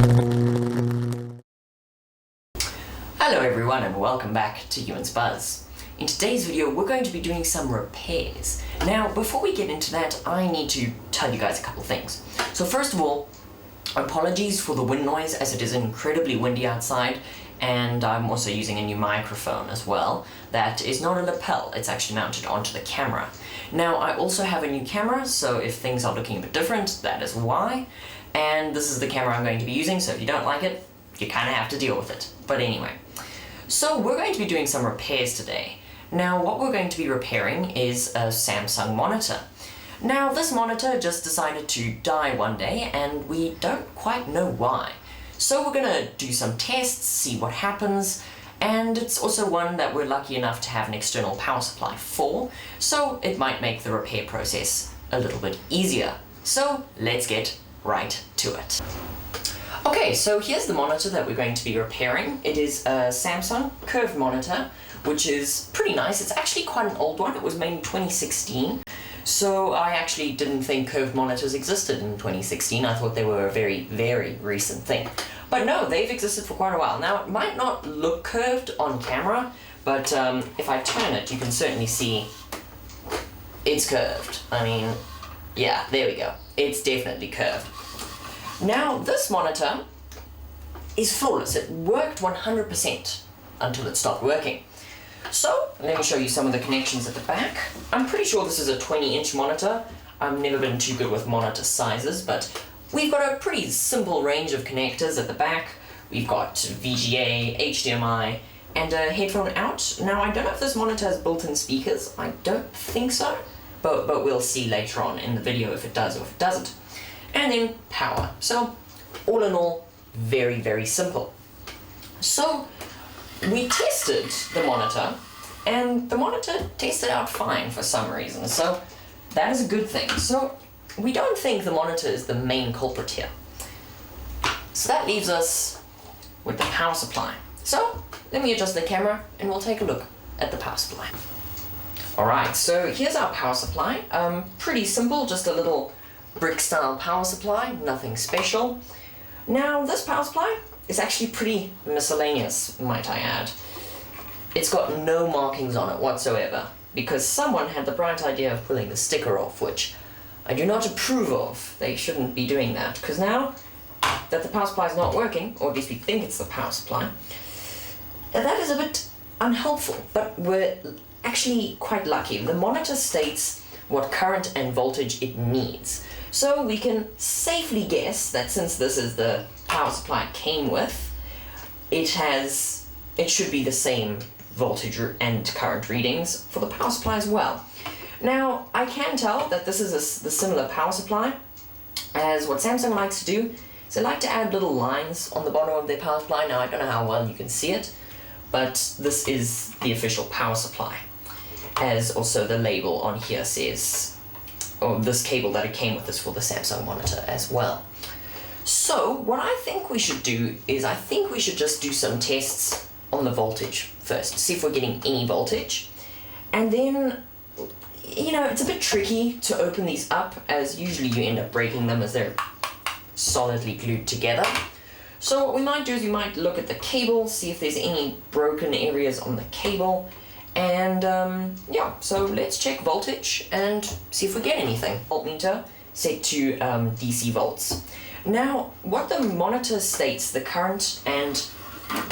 Hello everyone and welcome back to Ewan's Buzz. In today's video we're going to be doing some repairs. Now before we get into that I need to tell you guys a couple things. So first of all, apologies for the wind noise as it is incredibly windy outside, and I'm also using a new microphone as well that is not a lapel, it's actually mounted onto the camera. Now I also have a new camera, so if things are looking a bit different, that is why. And this is the camera I'm going to be using, so if you don't like it, you kind of have to deal with it. But anyway, so we're going to be doing some repairs today. Now what we're going to be repairing is a Samsung monitor. Now this monitor just decided to die one day and we don't quite know why. So we're gonna do some tests, see what happens, and it's also one that we're lucky enough to have an external power supply for, so it might make the repair process a little bit easier. So let's get right to it. Okay, so here's the monitor that we're going to be repairing. It is a Samsung curved monitor, which is pretty nice. It's actually quite an old one. It was made in 2016. So I actually didn't think curved monitors existed in 2016. I thought they were a very, very recent thing. But no, they've existed for quite a while. Now, it might not look curved on camera, but if I turn it, you can certainly see it's curved. I mean, yeah, there we go. It's definitely curved. Now, this monitor is flawless. It worked 100% until it stopped working. So, let me show you some of the connections at the back. I'm pretty sure this is a 20-inch monitor. I've never been too good with monitor sizes, but we've got a pretty simple range of connectors at the back. We've got VGA, HDMI, and a headphone out. Now, I don't know if this monitor has built-in speakers. I don't think so, but we'll see later on in the video if it does or if it doesn't. And then power. So, all in all, very, very simple. So, we tested the monitor, and the monitor tested out fine for some reason, so that is a good thing. So, we don't think the monitor is the main culprit here. So that leaves us with the power supply. So, let me adjust the camera, and we'll take a look at the power supply. Alright, so here's our power supply. Pretty simple, just a little brick-style power supply, nothing special. Now, this power supply is actually pretty miscellaneous, might I add. It's got no markings on it whatsoever, because someone had the bright idea of pulling the sticker off, which I do not approve of. They shouldn't be doing that, because now that the power supply is not working, or at least we think it's the power supply, that is a bit unhelpful, but we're actually quite lucky. The monitor states what current and voltage it needs. So we can safely guess that since this is the power supply it came with, it should be the same voltage and current readings for the power supply as well. Now, I can tell that this is the similar power supply as what Samsung likes to do. So they like to add little lines on the bottom of their power supply. Now, I don't know how well you can see it, but this is the official power supply. As also the label on here says, or this cable that it came with is for the Samsung monitor as well. So what I think we should do is I think we should just do some tests on the voltage first, see if we're getting any voltage. And then, you know, it's a bit tricky to open these up, as usually you end up breaking them as they're solidly glued together. So what we might do is we might look at the cable, see if there's any broken areas on the cable. And yeah, so let's check voltage and see if we get anything. Voltmeter set to DC volts. Now, what the monitor states the current and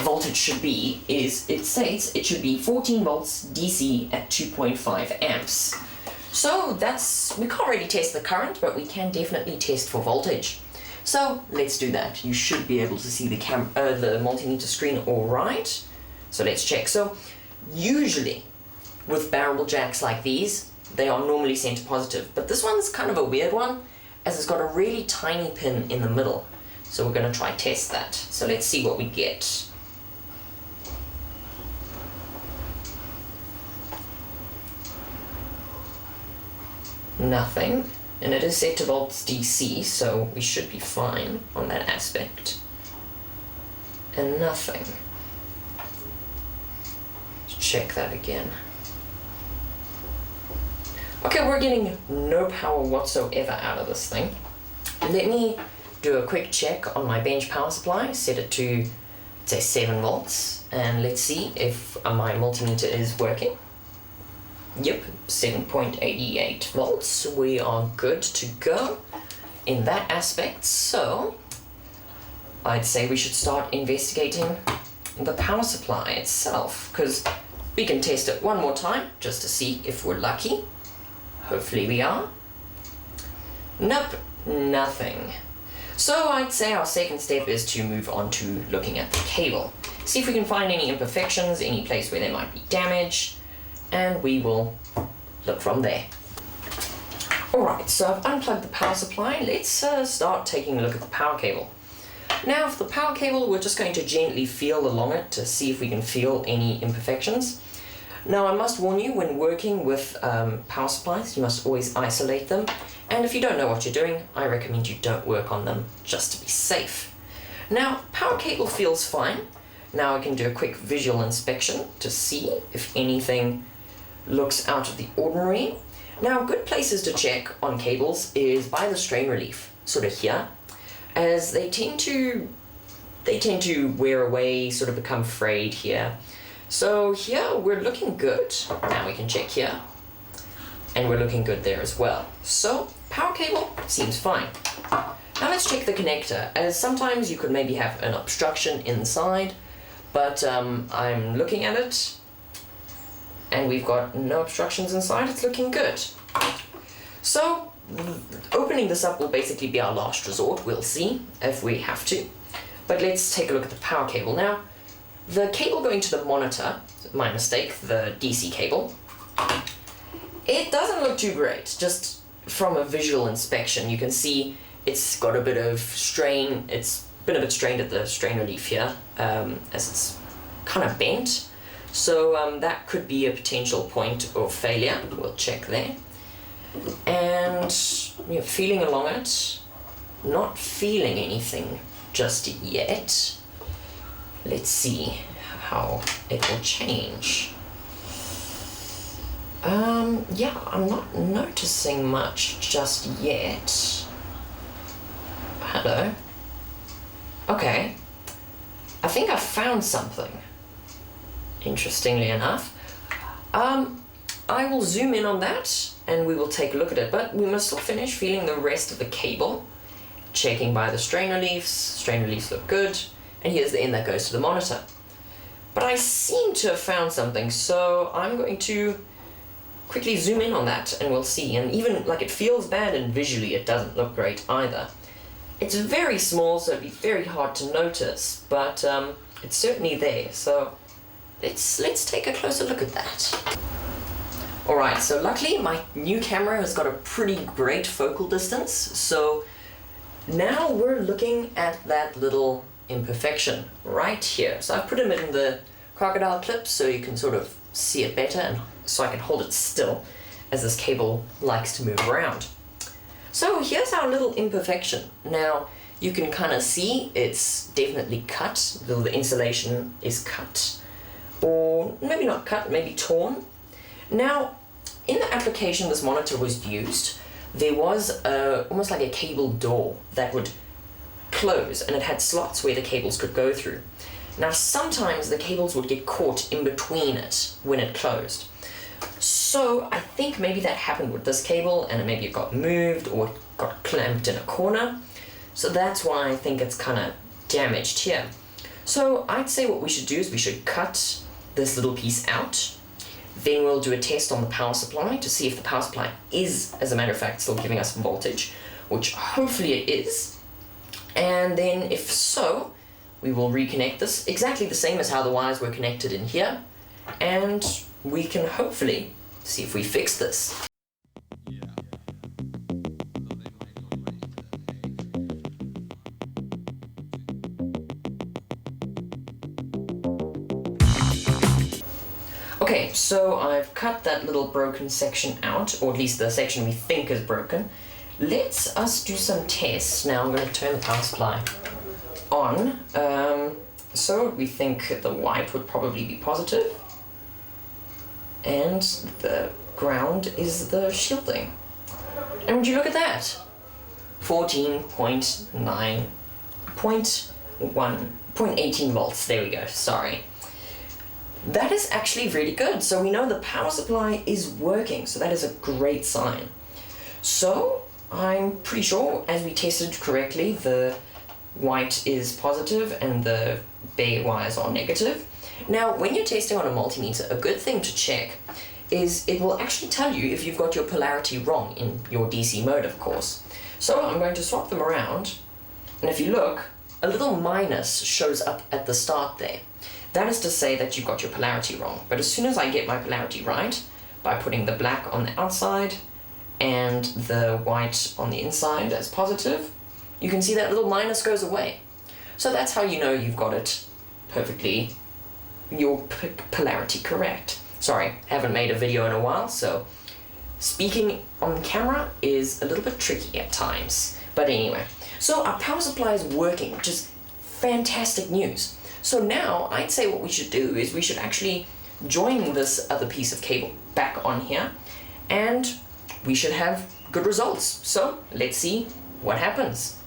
voltage should be is it states it should be 14 volts DC at 2.5 amps. So we can't really test the current, but we can definitely test for voltage. So let's do that. You should be able to see the multimeter screen all right. So let's check. So usually, with barrel jacks like these, they are normally center positive, but this one's kind of a weird one, as it's got a really tiny pin in the middle. So we're going to try test that. So let's see what we get. Nothing, and it is set to volts DC, so we should be fine on that aspect. And nothing. Check that again. Okay, we're getting no power whatsoever out of this thing. Let me do a quick check on my bench power supply, set it to, say, 7 volts, and let's see if my multimeter is working. Yep, 7.88 volts. We are good to go in that aspect, so I'd say we should start investigating the power supply itself, because we can test it one more time just to see if we're lucky. Hopefully we are. Nope, nothing. So I'd say our second step is to move on to looking at the cable. See if we can find any imperfections, any place where there might be damage, and we will look from there. Alright, so I've unplugged the power supply. Let's start taking a look at the power cable. Now for the power cable, we're just going to gently feel along it to see if we can feel any imperfections. Now I must warn you, when working with power supplies, you must always isolate them. And if you don't know what you're doing, I recommend you don't work on them just to be safe. Now, power cable feels fine. Now I can do a quick visual inspection to see if anything looks out of the ordinary. Now, good places to check on cables is by the strain relief, sort of here, as they tend to wear away, sort of become frayed here. So here we're looking good. Now we can check here, and we're looking good there as well. So power cable seems fine. Now let's check the connector, as sometimes you could maybe have an obstruction inside, but I'm looking at it, and we've got no obstructions inside. It's looking good. So opening this up will basically be our last resort. We'll see if we have to. But let's take a look at the power cable. Now, the cable going to the monitor, my mistake, the DC cable, it doesn't look too great. Just from a visual inspection, you can see it's got a bit of strain. It's been a bit strained at the strain relief here, as it's kind of bent. So that could be a potential point of failure. We'll check there. And feeling along it, not feeling anything just yet. Let's see how it will change. Yeah, I'm not noticing much just yet. Hello. Okay. I think I found something. Interestingly enough. I will zoom in on that and we will take a look at it, but we must still finish feeling the rest of the cable. Checking by the strain reliefs. Strain reliefs look good. And here's the end that goes to the monitor. But I seem to have found something, so I'm going to quickly zoom in on that and we'll see. And even like it feels bad and visually it doesn't look great either. It's very small, so it'd be very hard to notice, but it's certainly there. So let's take a closer look at that. Alright, so luckily my new camera has got a pretty great focal distance, so now we're looking at that little imperfection right here. So I've put him in the crocodile clip so you can sort of see it better, and so I can hold it still as this cable likes to move around. So here's our little imperfection. Now you can kind of see it's definitely cut, the insulation is cut, or maybe not cut, maybe torn. Now in the application this monitor was used, there was almost like a cable door that would close, and it had slots where the cables could go through. Now sometimes the cables would get caught in between it when it closed. So I think maybe that happened with this cable, and maybe it got moved or it got clamped in a corner. So that's why I think it's kind of damaged here. So I'd say what we should do is we should cut this little piece out. Then we'll do a test on the power supply to see if the power supply is, as a matter of fact, still giving us voltage, which hopefully it is. And then if so, we will reconnect this exactly the same as how the wires were connected in here, and we can hopefully see if we fix this. Okay, so I've cut that little broken section out, or at least the section we think is broken. Let's us do some tests. Now I'm going to turn the power supply on. So we think the white would probably be positive, and the ground is the shielding. And would you look at that? 0.18 volts, there we go, sorry. That is actually really good, so we know the power supply is working, so that is a great sign. So, I'm pretty sure, as we tested correctly, the white is positive and the bare wires are negative. Now, when you're testing on a multimeter, a good thing to check is it will actually tell you if you've got your polarity wrong in your DC mode, of course. So I'm going to swap them around, and if you look, a little minus shows up at the start there. That is to say that you've got your polarity wrong, but as soon as I get my polarity right, by putting the black on the outside and the white on the inside as positive, you can see that little minus goes away. So that's how you know you've got it perfectly, your polarity correct. Sorry, haven't made a video in a while, so speaking on camera is a little bit tricky at times. But anyway, so our power supply is working, which is fantastic news. So now I'd say what we should do is we should actually join this other piece of cable back on here, and we should have good results. So let's see what happens.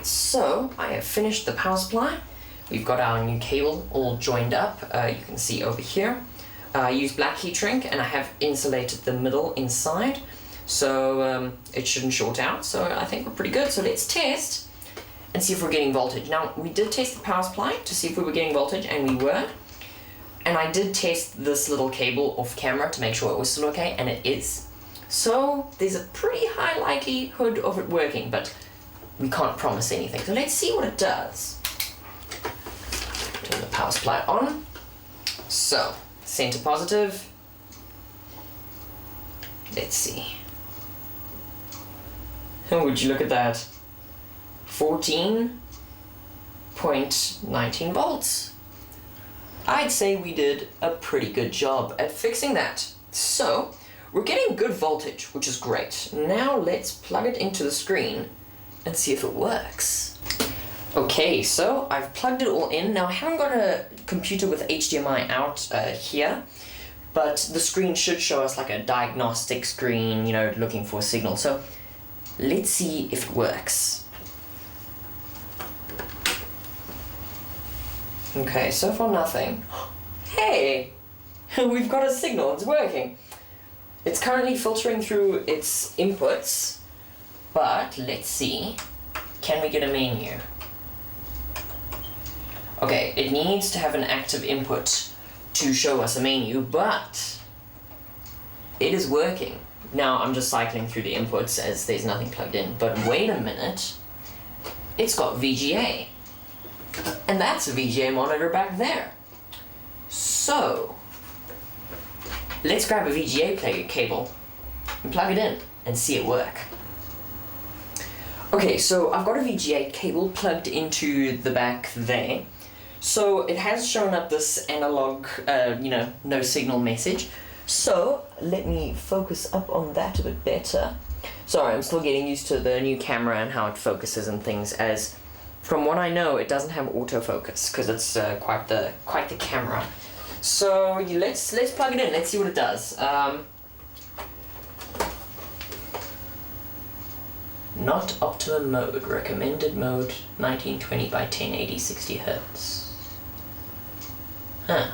So I have finished the power supply. We've got our new cable all joined up. You can see over here. I used black heat shrink and I have insulated the middle inside, so it shouldn't short out. So I think we're pretty good. So let's test and see if we're getting voltage. Now we did test the power supply to see if we were getting voltage, and we were. And I did test this little cable off camera to make sure it was still okay, and it is. So there's a pretty high likelihood of it working, but we can't promise anything. So let's see what it does. Turn the power supply on. So, center positive. Let's see. Oh, would you look at that? 14.19 volts. I'd say we did a pretty good job at fixing that. So, we're getting good voltage, which is great. Now let's plug it into the screen and see if it works. Okay, so I've plugged it all in. Now I haven't got a computer with HDMI out here, but the screen should show us like a diagnostic screen, you know, looking for a signal. So let's see if it works. Okay, so far nothing. Hey, we've got a signal, it's working. It's currently filtering through its inputs, but let's see, can we get a menu? Okay, it needs to have an active input to show us a menu, but it is working. Now I'm just cycling through the inputs as there's nothing plugged in, but wait a minute, it's got VGA. And that's a VGA monitor back there. So, let's grab a VGA cable and plug it in and see it work. Okay, so I've got a VGA cable plugged into the back there. So it has shown up this analog, no signal message. So let me focus up on that a bit better. Sorry, I'm still getting used to the new camera and how it focuses and things, as from what I know, it doesn't have autofocus because it's quite the camera. So let's plug it in. Let's see what it does. Not optimum mode. Recommended mode 1920 by 1080 60 Hz. Huh.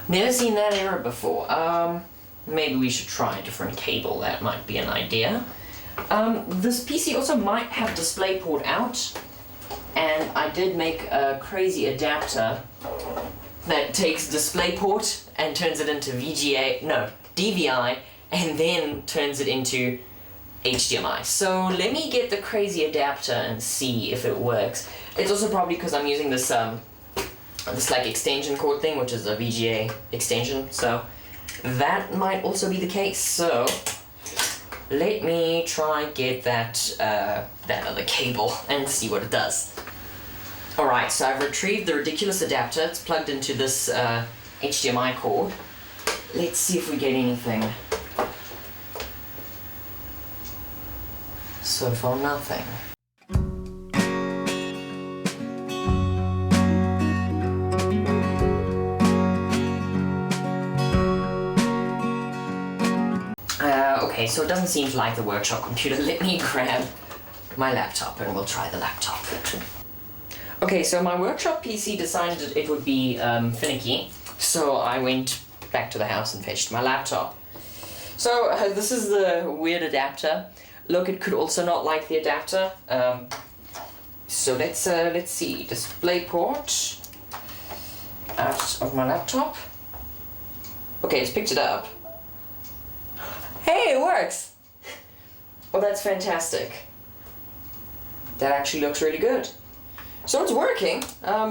Never seen that error before. Maybe we should try a different cable. That might be an idea. This PC also might have DisplayPort out, and I did make a crazy adapter that takes DisplayPort and turns it into DVI, and then turns it into HDMI. So let me get the crazy adapter and see if it works. It's also probably because I'm using this like extension cord thing, which is a VGA extension, so that might also be the case. So let me try get that other cable and see what it does. Alright, so I've retrieved the ridiculous adapter. It's plugged into this HDMI cord. Let's see if we get anything. So far, nothing. Okay, so it doesn't seem to like the workshop computer. Let me grab my laptop and we'll try the laptop. Okay, so my workshop PC decided it would be finicky, so I went back to the house and fetched my laptop. So this is the weird adapter. Look, it could also not like the adapter. So let's see, DisplayPort out of my laptop. Okay, it's picked it up. Hey, it works! Well, that's fantastic. That actually looks really good. So it's working.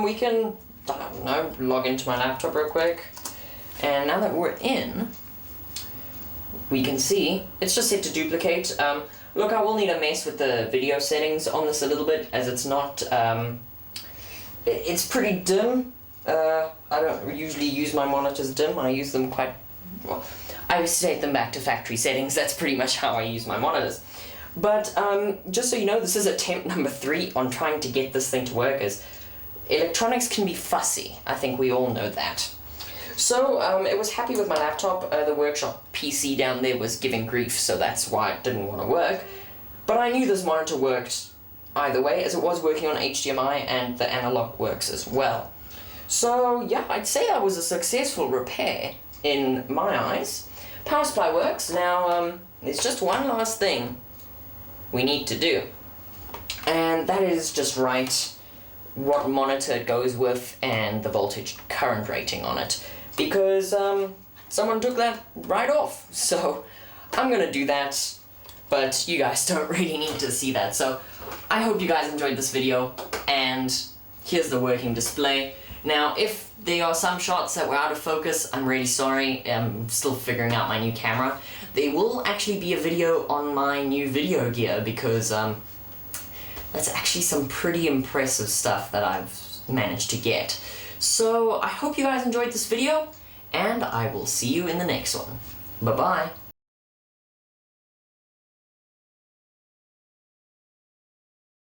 We can, I don't know, log into my laptop real quick. And now that we're in, we can see it's just set to duplicate. Look, I will need to mess with the video settings on this a little bit, as it's not, it's pretty dim. I don't usually use my monitors dim. I use them quite, well, I set them back to factory settings. That's pretty much how I use my monitors. But just so you know, this is attempt number 3 on trying to get this thing to work, as electronics can be fussy. I think we all know that. So it was happy with my laptop. The workshop PC down there was giving grief, so that's why it didn't want to work. But I knew this monitor worked either way, as it was working on HDMI and the analog works as well. So yeah, I'd say that was a successful repair in my eyes. Power supply works. Now there's just one last thing we need to do, and that is just write what monitor it goes with and the voltage current rating on it, because someone took that right off. So I'm gonna do that, but you guys don't really need to see that. So I hope you guys enjoyed this video, and here's the working display. Now, if there are some shots that were out of focus, I'm really sorry. I'm still figuring out my new camera. There will actually be a video on my new video gear, because that's actually some pretty impressive stuff that I've managed to get. So I hope you guys enjoyed this video, and I will see you in the next one. Bye-bye.